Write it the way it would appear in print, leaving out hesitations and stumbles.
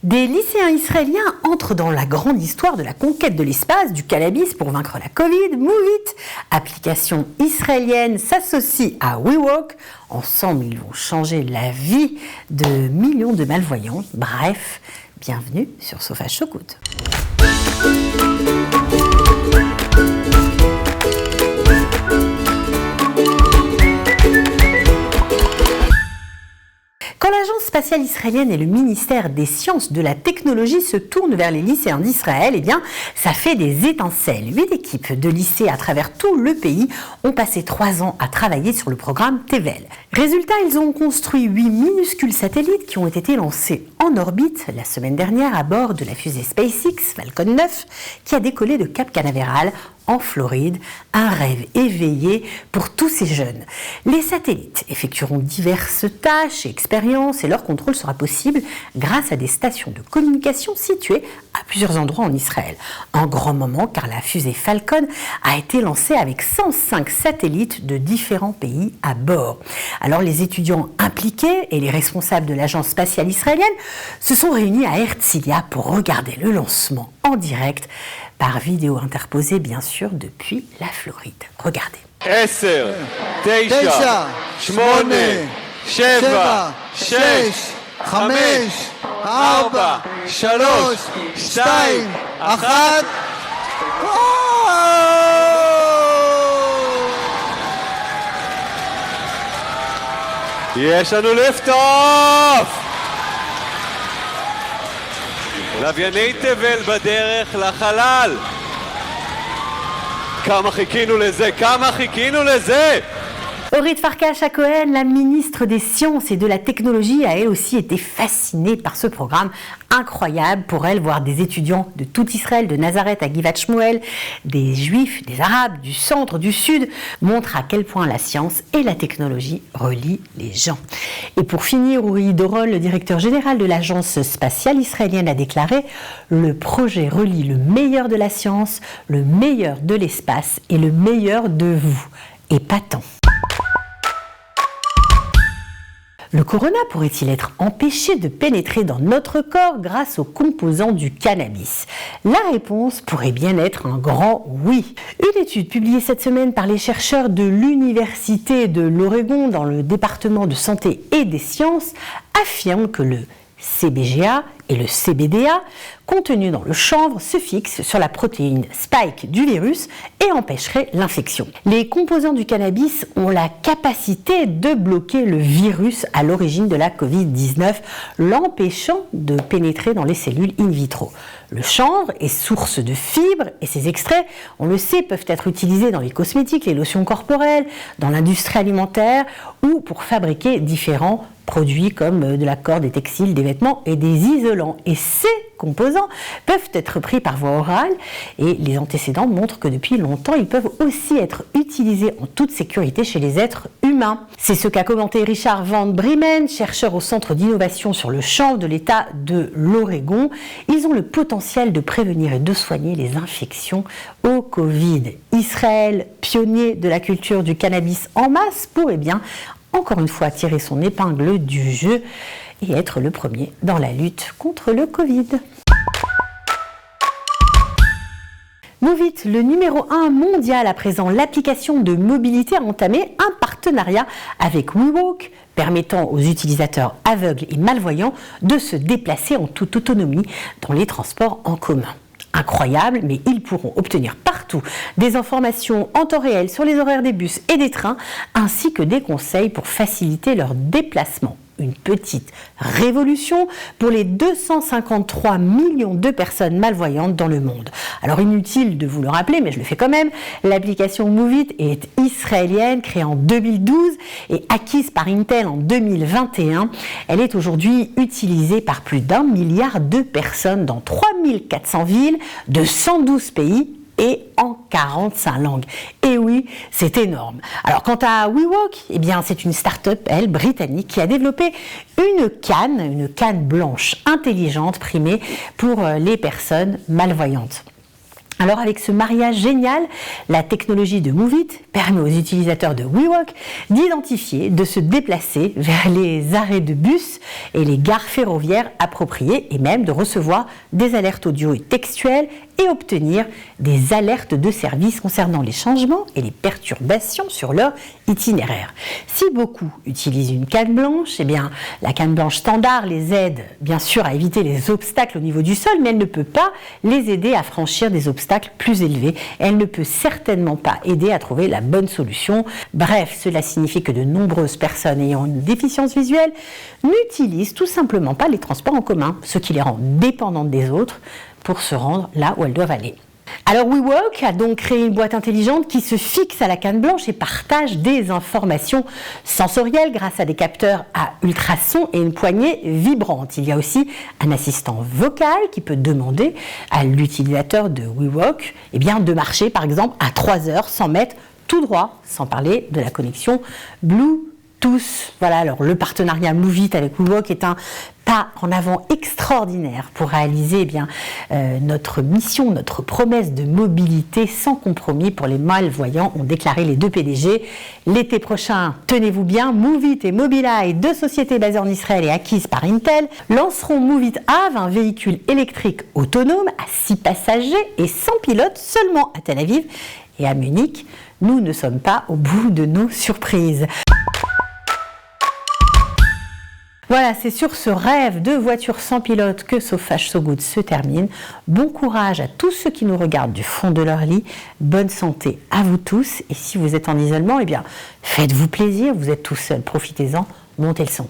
Des lycéens israéliens entrent dans la grande histoire de la conquête de l'espace, du cannabis pour vaincre la Covid. Moveit, application israélienne, s'associe à WeWalk. Ensemble, ils vont changer la vie de millions de malvoyants. Bref, bienvenue sur Sofa Chocoute. Quand l'Agence spatiale israélienne et le ministère des Sciences de la Technologie se tournent vers les lycéens d'Israël, eh bien, ça fait des étincelles. 8 équipes de lycées à travers tout le pays ont passé 3 ans à travailler sur le programme Tevel. Résultat, ils ont construit 8 minuscules satellites qui ont été lancés en orbite la semaine dernière à bord de la fusée SpaceX Falcon 9 qui a décollé de Cap Canaveral en Floride, un rêve éveillé pour tous ces jeunes. Les satellites effectueront diverses tâches et expériences et leur contrôle sera possible grâce à des stations de communication situées à plusieurs endroits en Israël. Un grand moment car la fusée Falcon a été lancée avec 105 satellites de différents pays à bord. Alors les étudiants impliqués et les responsables de l'agence spatiale israélienne se sont réunis à Herzliya pour regarder le lancement en direct par vidéo interposée bien sûr depuis la Floride. Regardez. 10, 9, 8, 7, 6, 5, 4, 3, 2, 1. יש לנו ליפט-אוף! לווייני תבל בדרך לחלל! כמה חיכינו לזה! Orit Farkas-Cohen, la ministre des Sciences et de la Technologie, a elle aussi été fascinée par ce programme incroyable pour elle, voir des étudiants de tout Israël, de Nazareth à Givat Shmuel, des Juifs, des Arabes, du centre, du sud, montre à quel point la science et la technologie relient les gens. Et pour finir, Uri Doron, le directeur général de l'agence spatiale israélienne, a déclaré « Le projet relie le meilleur de la science, le meilleur de l'espace et le meilleur de vous. Épatant ». Le corona pourrait-il être empêché de pénétrer dans notre corps grâce aux composants du cannabis? La réponse pourrait bien être un grand oui. Une étude publiée cette semaine par les chercheurs de l'Université de l'Oregon dans le département de santé et des sciences affirme que le CBGA et le CBDA, contenus dans le chanvre, se fixent sur la protéine spike du virus et empêcheraient l'infection. Les composants du cannabis ont la capacité de bloquer le virus à l'origine de la Covid-19, l'empêchant de pénétrer dans les cellules in vitro. Le chanvre est source de fibres et ces extraits, on le sait, peuvent être utilisés dans les cosmétiques, les lotions corporelles, dans l'industrie alimentaire ou pour fabriquer différents produits comme de la corde, des textiles, des vêtements et des isolants. Et ces composants peuvent être pris par voie orale et les antécédents montrent que depuis longtemps, ils peuvent aussi être utilisés en toute sécurité chez les êtres humains. C'est ce qu'a commenté Richard Van Bremen, chercheur au Centre d'innovation sur le chanvre de l'État de l'Oregon. Ils ont le potentiel de prévenir et de soigner les infections au Covid. Israël, pionnier de la culture du cannabis en masse, pourrait bien encore une fois tirer son épingle du jeu et être le premier dans la lutte contre le Covid. Moveit, le numéro 1 mondial à présent, l'application de mobilité a entamé un partenariat avec WeWalk, permettant aux utilisateurs aveugles et malvoyants de se déplacer en toute autonomie dans les transports en commun. Incroyable, mais ils pourront obtenir partout des informations en temps réel sur les horaires des bus et des trains, ainsi que des conseils pour faciliter leur déplacement. Une petite révolution pour les 253 millions de personnes malvoyantes dans le monde. Alors inutile de vous le rappeler, mais je le fais quand même, l'application Moveit est israélienne, créée en 2012 et acquise par Intel en 2021. Elle est aujourd'hui utilisée par plus d'1 milliard de personnes dans 3400 villes de 112 pays et en 45 langues. Et oui, c'est énorme. Alors quant à WeWalk, eh bien c'est une start-up, elle, britannique, qui a développé une canne blanche intelligente primée pour les personnes malvoyantes. Alors avec ce mariage génial, la technologie de Moovit permet aux utilisateurs de WeWork d'identifier, de se déplacer vers les arrêts de bus et les gares ferroviaires appropriées et même de recevoir des alertes audio et textuelles et obtenir des alertes de service concernant les changements et les perturbations sur leur itinéraire. Si beaucoup utilisent une canne blanche, eh bien, la canne blanche standard les aide bien sûr à éviter les obstacles au niveau du sol, mais elle ne peut pas les aider à franchir des obstacles plus élevés. Elle ne peut certainement pas aider à trouver la bonne solution. Bref, cela signifie que de nombreuses personnes ayant une déficience visuelle n'utilisent tout simplement pas les transports en commun, ce qui les rend dépendantes des autres pour se rendre là où elles doivent aller. Alors WeWork a donc créé une boîte intelligente qui se fixe à la canne blanche et partage des informations sensorielles grâce à des capteurs à ultrasons et une poignée vibrante. Il y a aussi un assistant vocal qui peut demander à l'utilisateur de WeWork de marcher par exemple à 3 heures sans mettre tout droit, sans parler de la connexion Bluetooth. Voilà, alors le partenariat Moovit avec WeWork est un pas en avant extraordinaire pour réaliser notre mission, notre promesse de mobilité sans compromis pour les malvoyants, ont déclaré les deux PDG. L'été prochain, tenez-vous bien, Moovit et Mobileye, deux sociétés basées en Israël et acquises par Intel, lanceront Moovit Ave, un véhicule électrique autonome à 6 passagers et sans pilote seulement à Tel Aviv et à Munich. Nous ne sommes pas au bout de nos surprises. Voilà, c'est sur ce rêve de voiture sans pilote que So Fast So Good se termine. Bon courage à tous ceux qui nous regardent du fond de leur lit. Bonne santé à vous tous. Et si vous êtes en isolement, faites-vous plaisir. Vous êtes tout seul, profitez-en, montez le son.